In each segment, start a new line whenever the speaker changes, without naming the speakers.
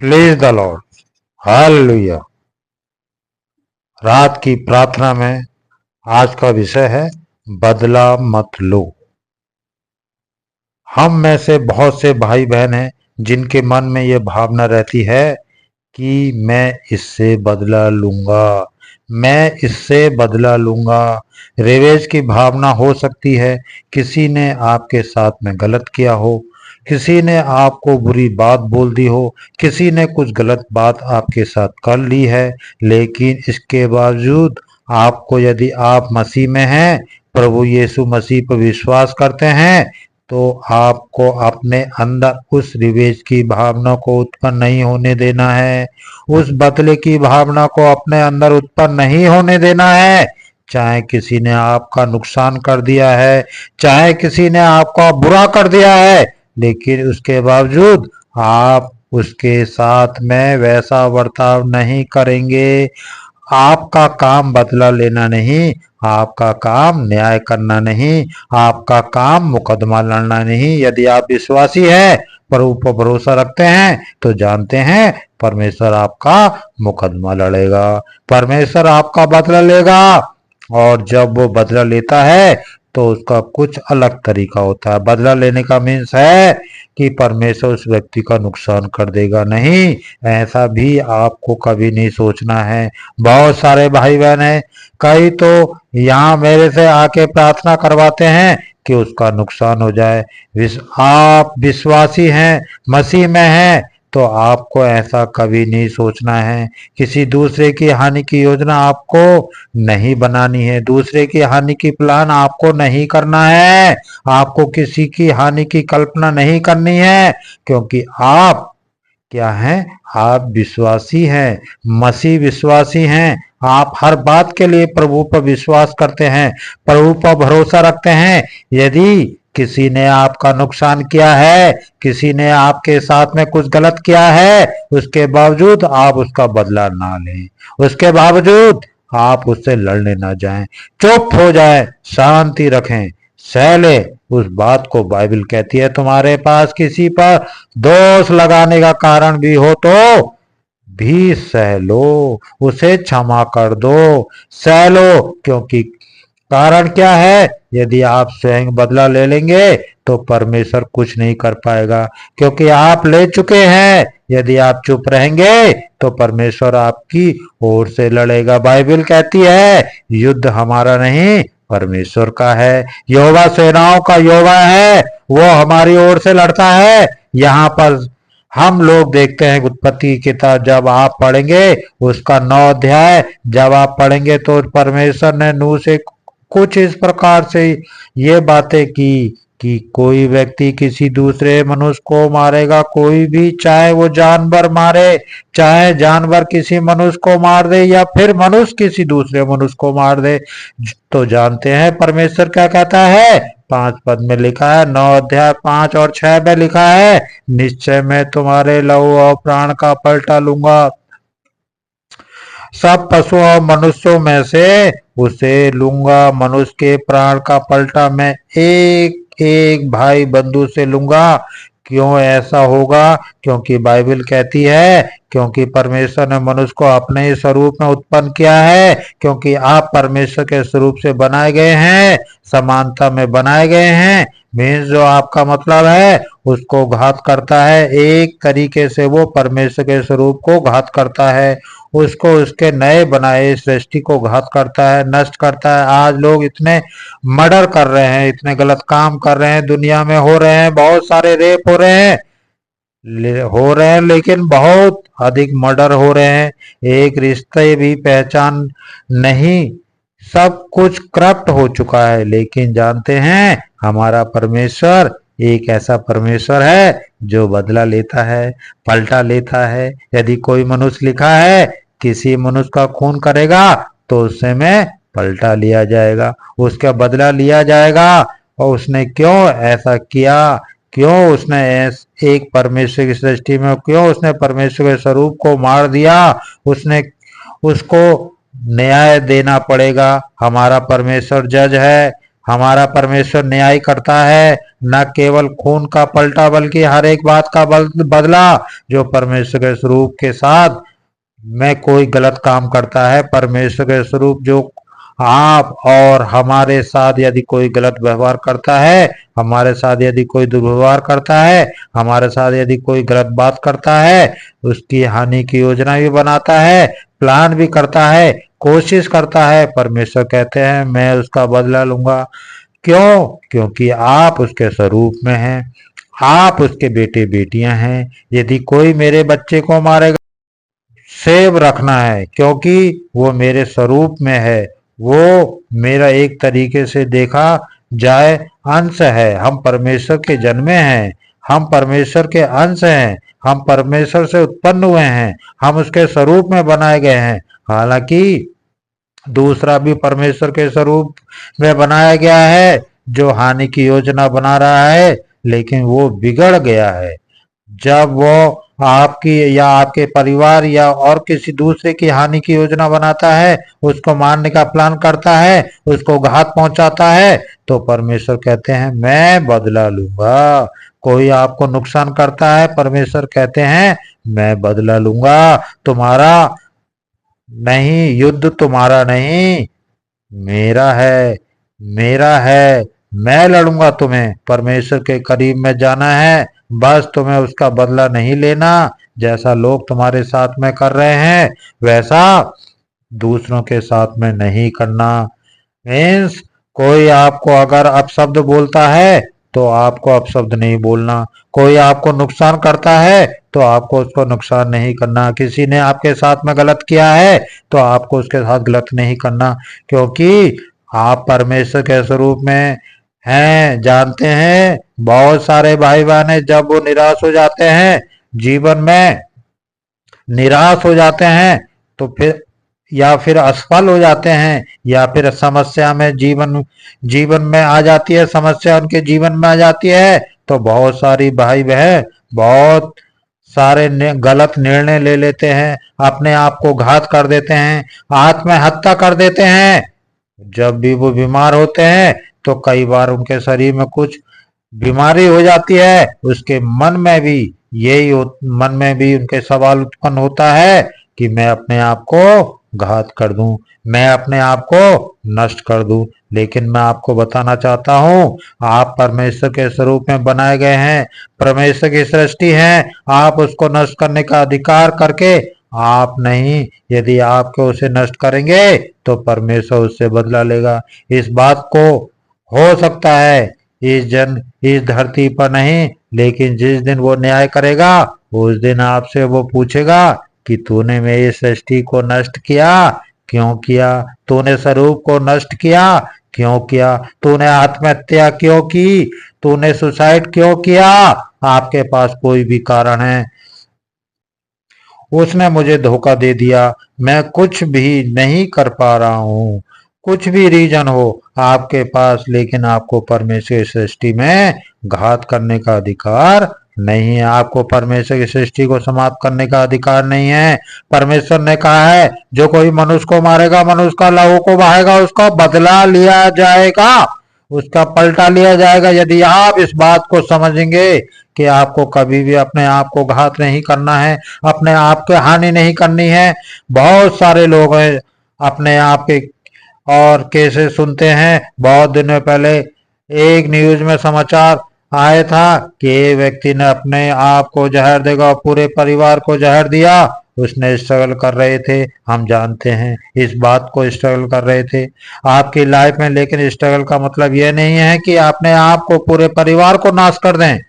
Please the Lord. Hallelujah. रात की प्रार्थना में आज का विषय है बदला मत लो। हम में से बहुत से भाई बहन हैं जिनके मन में यह भावना रहती है कि मैं इससे बदला लूंगा, मैं इससे बदला लूंगा। रिवेंज की भावना हो सकती है। किसी ने आपके साथ में गलत किया हो, किसी ने आपको बुरी बात बोल दी हो, किसी ने कुछ गलत बात आपके साथ कर ली है, लेकिन इसके बावजूद आपको, यदि आप मसीह में हैं, प्रभु यीशु मसीह पर विश्वास करते हैं, तो आपको अपने अंदर उस रिवेंज की भावना को उत्पन्न नहीं होने देना है। उस बदले की भावना को अपने अंदर उत्पन्न नहीं होने देना है। चाहे किसी ने आपका नुकसान कर दिया है, चाहे किसी ने आपका बुरा कर दिया है, लेकिन उसके बावजूद आप उसके साथ में वैसा बर्ताव नहीं करेंगे। आपका काम बदला लेना नहीं, आपका काम न्याय करना नहीं, आपका काम मुकदमा लड़ना नहीं। यदि आप विश्वासी हैं, प्रभु पर भरोसा रखते हैं, तो जानते हैं परमेश्वर आपका मुकदमा लड़ेगा, परमेश्वर आपका बदला लेगा। और जब वो बदला लेता है तो उसका कुछ अलग तरीका होता है। बदला लेने का मीन्स है कि परमेश्वर उस व्यक्ति का नुकसान कर देगा, नहीं, ऐसा भी आपको कभी नहीं सोचना है। बहुत सारे भाई बहन हैं, कई तो यहाँ मेरे से आके प्रार्थना करवाते हैं कि उसका नुकसान हो जाए। आप विश्वासी हैं, मसीह में हैं, तो आपको ऐसा कभी नहीं सोचना है। किसी दूसरे की हानि की योजना आपको नहीं बनानी है, दूसरे की हानि की प्लान आपको नहीं करना है, आपको किसी की हानि की कल्पना नहीं करनी है, क्योंकि आप क्या हैं? आप विश्वासी हैं, मसीह विश्वासी हैं। आप हर बात के लिए प्रभु पर विश्वास करते हैं, प्रभु पर भरोसा रखते हैं। यदि किसी ने आपका नुकसान किया है, किसी ने आपके साथ में कुछ गलत किया है, उसके बावजूद आप उसका बदला ना लें, उसके बावजूद आप उससे लड़ने ना जाएं, चुप हो जाएं, शांति रखें, सह ले उस बात को। बाइबल कहती है तुम्हारे पास किसी पर दोष लगाने का कारण भी हो तो भी सह लो, उसे क्षमा कर दो, सह लो। क्योंकि कारण क्या है? यदि आप स्वयं बदला ले लेंगे तो परमेश्वर कुछ नहीं कर पाएगा, क्योंकि आप ले चुके हैं। यदि आप चुप रहेंगे तो परमेश्वर आपकी ओर से लड़ेगा। बाइबल कहती है युद्ध हमारा नहीं, परमेश्वर का है। यहोवा सेनाओं का यहोवा है, वो हमारी ओर से लड़ता है। यहाँ पर हम लोग देखते हैं उत्पत्ति की किताब, जब आप पढ़ेंगे उसका 9 अध्याय जब आप पढ़ेंगे, तो परमेश्वर ने नूह से कुछ इस प्रकार से ये बातें की कि कोई व्यक्ति किसी दूसरे मनुष्य को मारेगा, कोई भी, चाहे वो जानवर मारे, चाहे जानवर किसी मनुष्य को मार दे, या फिर मनुष्य किसी दूसरे मनुष्य को मार दे, तो जानते हैं परमेश्वर क्या कहता है? 5 पद में लिखा है, 9 अध्याय 5 और 6 में लिखा है, निश्चय मैं तुम्हारे लहू और प्राण का पलटा लूंगा, सब पशुओं और मनुष्यों में से उसे लूंगा। मनुष्य के प्राण का पलटा मैं एक एक भाई बंधु से लूंगा। क्यों ऐसा होगा? क्योंकि बाइबल कहती है, क्योंकि परमेश्वर ने मनुष्य को अपने ही स्वरूप में उत्पन्न किया है, क्योंकि आप परमेश्वर के स्वरूप से बनाए गए हैं, समानता में बनाए गए हैं। मीन्स जो आपका मतलब है उसको घात करता है, एक तरीके से वो परमेश्वर के स्वरूप को घात करता है, उसको उसके नए बनाए सृष्टि को घात करता है, नष्ट करता है। आज लोग इतने मर्डर कर रहे हैं, इतने गलत काम कर रहे हैं, दुनिया में हो रहे हैं, बहुत सारे रेप हो रहे हैं, लेकिन बहुत अधिक मर्डर हो रहे हैं। एक रिश्ते भी पहचान नहीं, सब कुछ करप्ट हो चुका है। लेकिन जानते हैं हमारा परमेश्वर एक ऐसा परमेश्वर है जो बदला लेता है, पलटा लेता है। यदि कोई मनुष्य लिखा है किसी मनुष्य का खून करेगा तो उससे में पलटा लिया जाएगा, उसका बदला लिया जाएगा। और उसने क्यों ऐसा किया? क्यों उसने एक परमेश्वर की सृष्टि में, क्यों उसने परमेश्वर के स्वरूप को मार दिया? उसने उसको न्याय देना पड़ेगा। हमारा परमेश्वर जज है, हमारा परमेश्वर न्याय करता है, न केवल खून का पलटा बल्कि हर एक बात का बदला। जो परमेश्वर के स्वरूप के साथ में कोई गलत काम करता है, परमेश्वर के स्वरूप जो आप और हमारे साथ यदि कोई गलत व्यवहार करता है, हमारे साथ यदि कोई दुर्व्यवहार करता है, हमारे साथ यदि कोई गलत बात करता है, उसकी हानि की योजना भी बनाता है, प्लान भी करता है, कोशिश करता है, परमेश्वर कहते हैं मैं उसका बदला लूंगा। क्यों? क्योंकि आप उसके स्वरूप में हैं, आप उसके बेटे बेटियां हैं। यदि कोई मेरे बच्चे को मारेगा, सेव रखना है, क्योंकि वो मेरे स्वरूप में है, वो मेरा एक तरीके से देखा जाए अंश है। हम परमेश्वर के जन्मे हैं, हम परमेश्वर के अंश हैं, हम परमेश्वर से उत्पन्न हुए हैं, हम उसके स्वरूप में बनाए गए हैं। हालांकि दूसरा भी परमेश्वर के स्वरूप में बनाया गया है जो हानि की योजना बना रहा है, लेकिन वो बिगड़ गया है। जब वो आपकी या आपके परिवार या और किसी दूसरे की हानि की योजना बनाता है, उसको मारने का प्लान करता है, उसको घात पहुंचाता है, तो परमेश्वर कहते हैं मैं बदला लूंगा। कोई आपको नुकसान करता है, परमेश्वर कहते हैं मैं बदला लूंगा। तुम्हारा नहीं, युद्ध तुम्हारा नहीं, मेरा है, मेरा है। मैं लड़ूंगा तुम्हें। परमेश्वर के करीब में जाना है, बस तुम्हें उसका बदला नहीं लेना। जैसा लोग तुम्हारे साथ में कर रहे हैं, वैसा दूसरों के साथ में नहीं करना। मीन्स कोई आपको अगर अपशब्द बोलता है तो आपको अपशब्द नहीं बोलना। कोई आपको नुकसान करता है तो आपको उसको नुकसान नहीं करना। किसी ने आपके साथ में गलत किया है तो आपको उसके साथ गलत नहीं करना, क्योंकि आप परमेश्वर के स्वरूप में हैं। जानते हैं बहुत सारे भाई बहन हैं, जब वो निराश हो जाते हैं, जीवन में निराश हो जाते हैं, तो फिर या फिर असफल हो जाते हैं, या फिर समस्या में जीवन जीवन में आ जाती है, समस्या उनके जीवन में आ जाती है, तो बहुत सारी भाई बहन बहुत सारे गलत निर्णय ले लेते हैं, अपने आप को घात कर देते हैं, आत्महत्या कर देते हैं। जब भी वो बीमार होते हैं तो कई बार उनके शरीर में कुछ बीमारी हो जाती है, उसके मन में भी मन में भी उनके सवाल उत्पन्न होता है कि मैं अपने आप को घात कर दूं, मैं अपने आप को नष्ट कर दूं। लेकिन मैं आपको बताना चाहता हूं, आप परमेश्वर के स्वरूप में बनाए गए हैं, परमेश्वर की सृष्टि है। आप उसको नष्ट करने का अधिकार करके आप नहीं, यदि आपको उसे नष्ट करेंगे तो परमेश्वर उससे बदला लेगा। इस बात को हो सकता है इस धरती पर नहीं, लेकिन जिस दिन वो न्याय करेगा, उस दिन आपसे वो पूछेगा कि तूने मेरी सृष्टि को नष्ट किया, क्यों किया? तूने स्वरूप को नष्ट किया, क्यों किया? तूने आत्महत्या क्यों की? तूने सुसाइड क्यों किया? आपके पास कोई भी कारण है, उसने मुझे धोखा दे दिया, मैं कुछ भी नहीं कर पा रहा हूँ, कुछ भी रीजन हो आपके पास, लेकिन आपको परमेश्वर की सृष्टि में घात करने का अधिकार नहीं है। आपको परमेश्वर की सृष्टि को समाप्त करने का अधिकार नहीं है। परमेश्वर ने कहा है जो कोई मनुष्य को मारेगा, मनुष्य का लहू को बहाएगा, उसका बदला लिया जाएगा, उसका पलटा लिया जाएगा। यदि आप इस बात को समझेंगे कि आपको कभी भी अपने आप को घात नहीं करना है, अपने आप को हानि नहीं करनी है। बहुत सारे लोग हैं अपने आप के और कैसे सुनते हैं। बहुत दिनों पहले एक न्यूज में समाचार आया था कि एक व्यक्ति ने अपने आप को जहर देगा और पूरे परिवार को जहर दिया। उसने स्ट्रगल कर रहे थे, हम जानते हैं इस बात को, स्ट्रगल कर रहे थे आपकी लाइफ में। लेकिन स्ट्रगल का मतलब यह नहीं है कि अपने आप को, पूरे परिवार को नाश कर दें।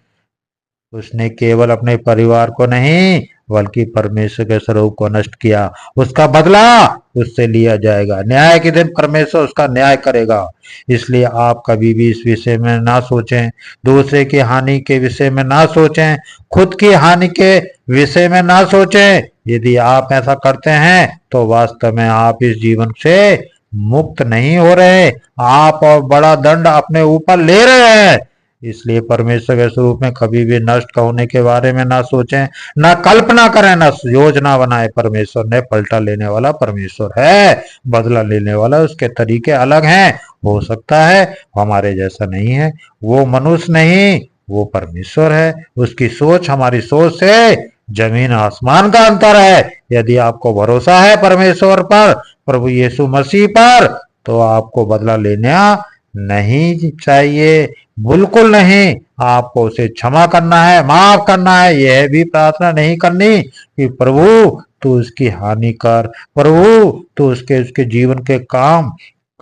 उसने केवल अपने परिवार को नहीं बल्कि परमेश्वर के स्वरूप को नष्ट किया। उसका बदला उससे लिया जाएगा। न्याय के दिन परमेश्वर उसका न्याय करेगा। इसलिए आप कभी भी इस विषय में ना सोचें, दूसरे की हानि के विषय में ना सोचें, खुद की हानि के विषय में ना सोचें। यदि आप ऐसा करते हैं तो वास्तव में आप इस जीवन से मुक्त नहीं हो रहे, आप और बड़ा दंड अपने ऊपर ले रहे हैं। इसलिए परमेश्वर के स्वरूप में कभी भी नष्ट होने के बारे में ना सोचें, ना कल्पना करें, ना योजना बनाए। परमेश्वर ने पलटा लेने वाला परमेश्वर है, बदला लेने वाला, उसके तरीके अलग हैं। हो सकता है हमारे जैसा नहीं है। वो मनुष्य नहीं, वो परमेश्वर है। उसकी सोच हमारी सोच से जमीन आसमान का अंतर है। यदि आपको भरोसा है परमेश्वर पर, प्रभु यीशु मसीह पर, तो आपको बदला लेना नहीं चाहिए, बिल्कुल नहीं। आपको उसे क्षमा करना है, माफ करना है। यह भी प्रार्थना नहीं करनी कि प्रभु तू उसकी हानि कर, प्रभु तू उसके उसके जीवन के काम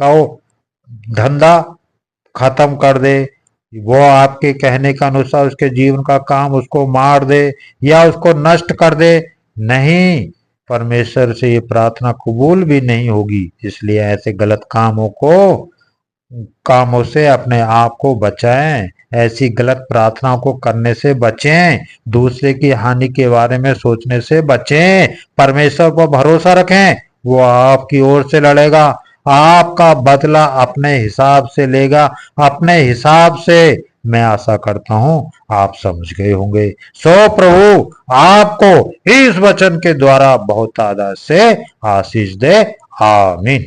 का धंधा खत्म कर दे, वो आपके कहने के अनुसार उसके जीवन का काम उसको मार दे या उसको नष्ट कर दे। नहीं, परमेश्वर से ये प्रार्थना कबूल भी नहीं होगी। इसलिए ऐसे गलत कामों से अपने आप को बचाएं, ऐसी गलत प्रार्थनाओं को करने से बचें, दूसरे की हानि के बारे में सोचने से बचें। परमेश्वर पर भरोसा रखें, वो आपकी ओर से लड़ेगा, आपका बदला अपने हिसाब से लेगा, अपने हिसाब से। मैं आशा करता हूं आप समझ गए होंगे। सो प्रभु आपको इस वचन के द्वारा बहुत आदर से आशीष दे। आमीन।